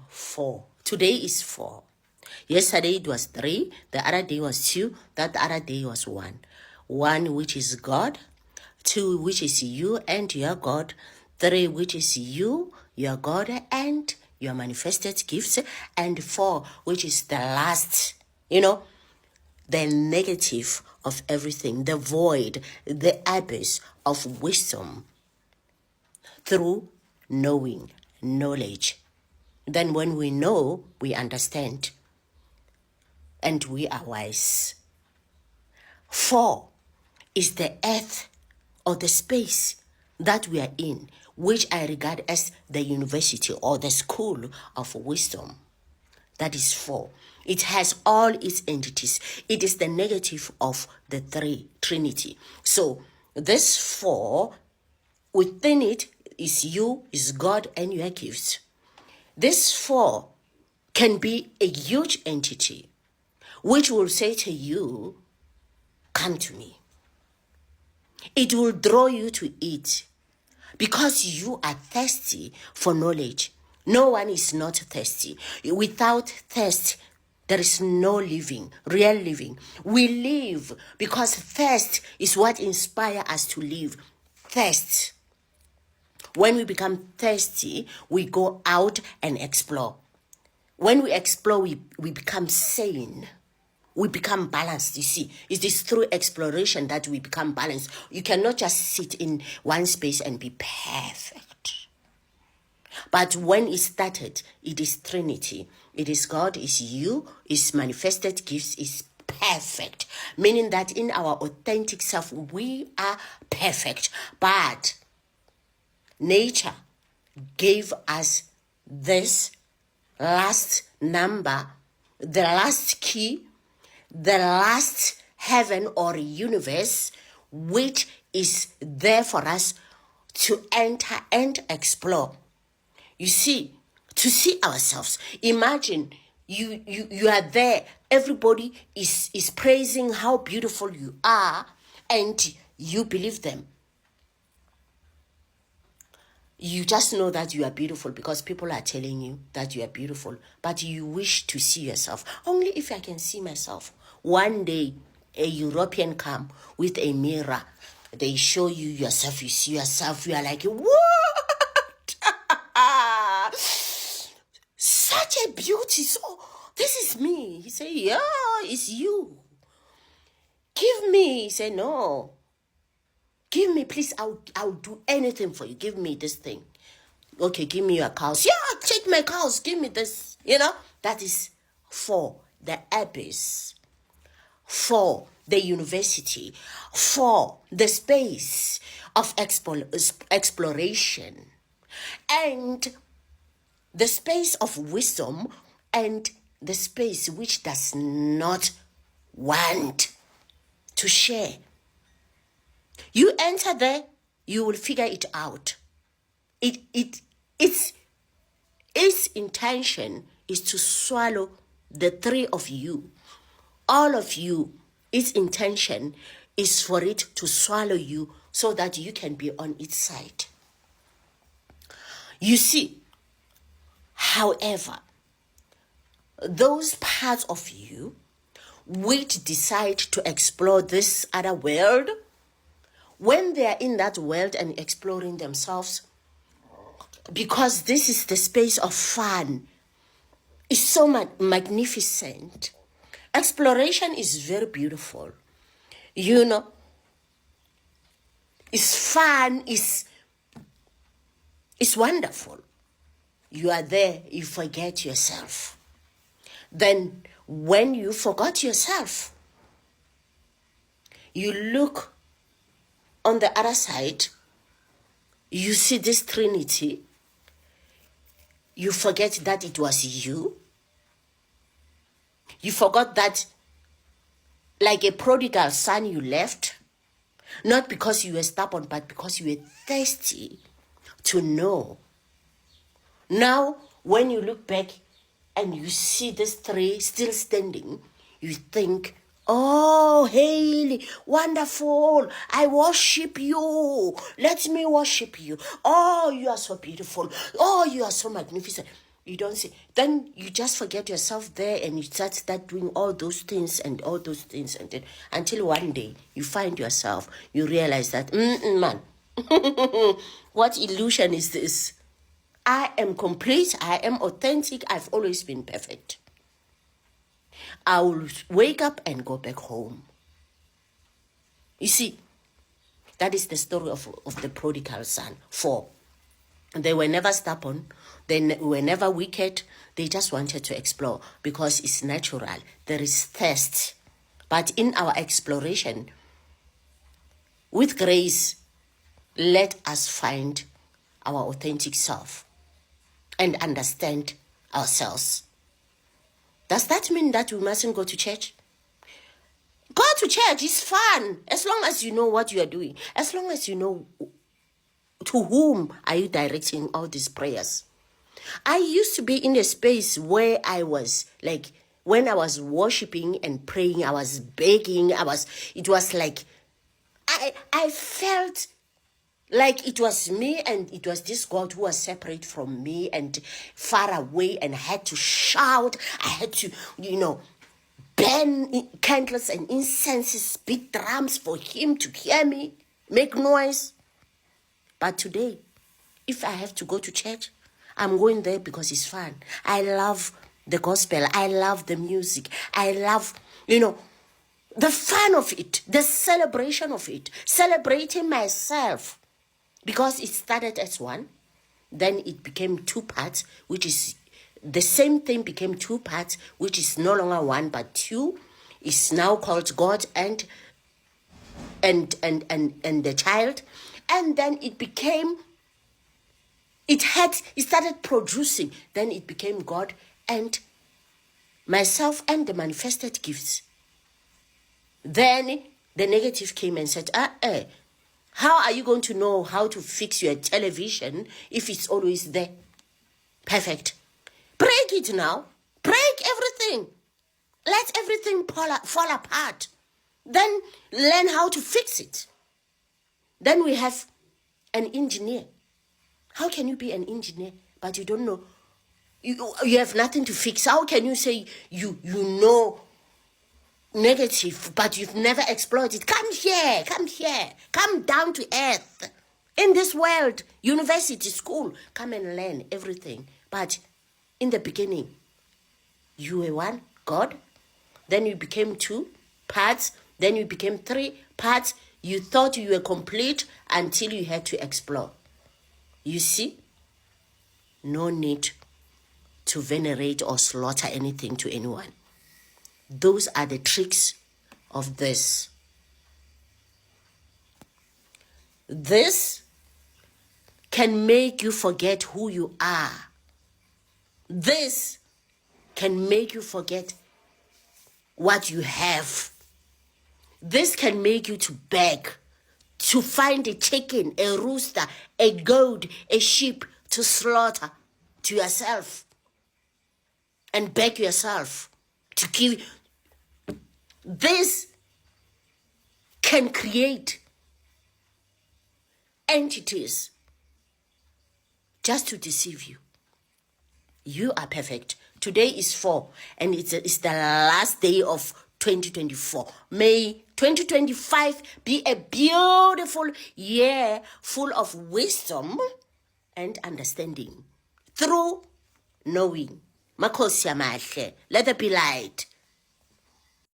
4. Today is 4. Yesterday it was 3. The other day was 2. That other day was 1. 1, which is God. 2, which is you and your God. 3, which is you, your God, and your manifested gifts. And 4, which is the last, the negative of everything, the void, the abyss of wisdom through knowledge. Then when we know, we understand, and we are wise. 4 is the earth or the space that we are in, which I regard as the university or the school of wisdom. That is 4. It has all its entities. It is the negative of the Trinity. So this 4, within it is you, is God, and your gifts. This 4 can be a huge entity, which will say to you, come to me. It will draw you to it because you are thirsty for knowledge. No one is not thirsty. Without thirst, there is no living, real living. We live because thirst is what inspires us to live. Thirst. When we become thirsty, we go out and explore. When we explore, we become sane. We become balanced, you see. It is through exploration that we become balanced. You cannot just sit in one space and be perfect. But when it started, it is Trinity. It is God, is you, is manifested gifts, is perfect. Meaning that in our authentic self, we are perfect. But nature gave us this last number, the last key, the last heaven or universe, which is there for us to enter and explore. You see, to see ourselves. Imagine you are there. Everybody is praising how beautiful you are, and you believe them. You just know that you are beautiful because people are telling you that you are beautiful, but you wish to see yourself. Only if I can see myself. One day, a European come with a mirror. They show you yourself. You see yourself. You are like, what? Such a beauty. So, this is me. He say, yeah, it's you. Give me. He say, no. Give me, please. I'll do anything for you. Give me this thing. Okay, give me your cows. Yeah, take my cows. Give me this. That is 4, the abyss. 4, the university. 4, the space of exploration. And the space of wisdom, and the space which does not want to share. You enter there, you will figure it out. Its intention is to swallow the 3 of you. All of you, its intention is for it to swallow you so that you can be on its side. You see, however, those parts of you which decide to explore this other world, when they are in that world and exploring themselves, because this is the space of fun, it's so magnificent. Exploration is very beautiful. It's fun, it's wonderful. You are there, you forget yourself. Then when you forgot yourself, you look on the other side, you see this Trinity, you forget that it was you. You forgot that, like a prodigal son, you left, not because you were stubborn, but because you were thirsty to know. Now, when you look back and you see this 3 still standing, you think, oh, Haley, wonderful. I worship you. Let me worship you. Oh, you are so beautiful. Oh, you are so magnificent. You don't see. Then you just forget yourself there and you start doing all those things and all those things. And then until one day you find yourself, you realize that, man, what illusion is this? I am complete. I am authentic. I've always been perfect. I will wake up and go back home. You see, that is the story of the prodigal son. 4. They were never stubborn. They were never wicked. They just wanted to explore because it's natural. There is thirst. But in our exploration, with grace, let us find our authentic self and understand ourselves. Does that mean that we mustn't go to church? Go to church is fun as long as you know what you are doing, as long as you know to whom are you directing all these prayers. I used to be in a space where I was like, when I was worshiping and praying, I was begging, it was like, I felt like it was me and it was this God who was separate from me and far away, and I had to shout. I had to, burn candles and incenses, beat drums for him to hear me, make noise. But today, if I have to go to church, I'm going there because it's fun. I love the gospel. I love the music. I love, the fun of it, the celebration of it, celebrating myself. Because it started as one, then it became 2 parts, which is the same thing became 2 parts, which is no longer 1 but 2. Is now called God and the child. And then it became, it started producing. Then it became God and myself and the manifested gifts. Then the negative came and said, how are you going to know how to fix your television if it's always there? Perfect. Break it now. Break everything. Let everything fall apart. Then learn how to fix it. Then we have an engineer. How can you be an engineer but you don't know? You have nothing to fix. How can you say you know negative but you've never explored it? Come here. Come down to earth. In this world, university, school, come and learn everything. But in the beginning, you were 1, God. Then you became 2 parts. Then you became 3 parts. You thought you were complete until you had to explore. You see? No need to venerate or slaughter anything to anyone. Those are the tricks of this. This can make you forget who you are. This can make you forget what you have. This can make you to beg, to find a chicken, a rooster, a goat, a sheep to slaughter to yourself and beg yourself to give. This can create entities just to deceive you. You are perfect. Today is 4 and it's the last day of 2024. May 2025 be a beautiful year full of wisdom and understanding through knowing. Makhosi amahle. Let there be light.